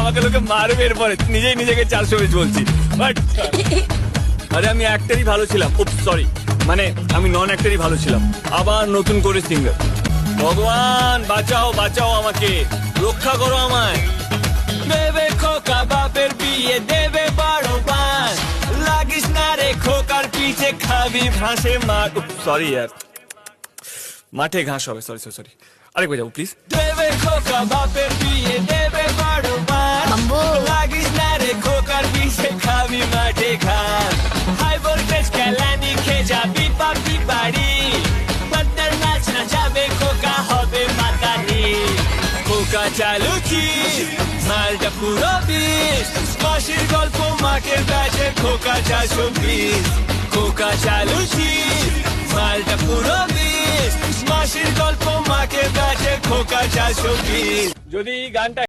আমাকে লোকে মারবে এরপরে, নিজেই নিজেকে 400 পিস বলছি। বাট আরে আমি অ্যাক্টরই ভালো ছিলাম, সরি মানে আমি নন অ্যাক্টরই ভালো ছিলাম। আবার নতুন করে সিঙ্গার। ভগবান বাঁচাও বাঁচাও আমাকে, রক্ষা করো আমায়। দেবে খোকা বাপের বিয়ে দেবে বড় বাস, লাগিস না রে খোকার পিছে খাবি ঘাসে মাঠ। সরি ইয়ার, মাঠে ঘাস হবে, সরি সরি সরি, আরেকবার যাবো প্লিজ। দেবে খোকা বাপের বিয়ে দেবে বড় বাস, লাগিস না রে খোকার পিছে খাবি মাঠে ঘাস। হাই ভোল্টেজ কেলানি খেয়ে যাবি পাবি বাড়ি, বাদ্দার নাচ না যাবে খোকা হবে মাতানি। খোকা চালুকি মালটা পুরো বিষ, মাসির গল্প মাকে কাছে খোকা 420। খোকা চালুকি মালটা পুরো বিষ, মাসির গল্প মাকে কাছে খোকা 420। যদি গানটা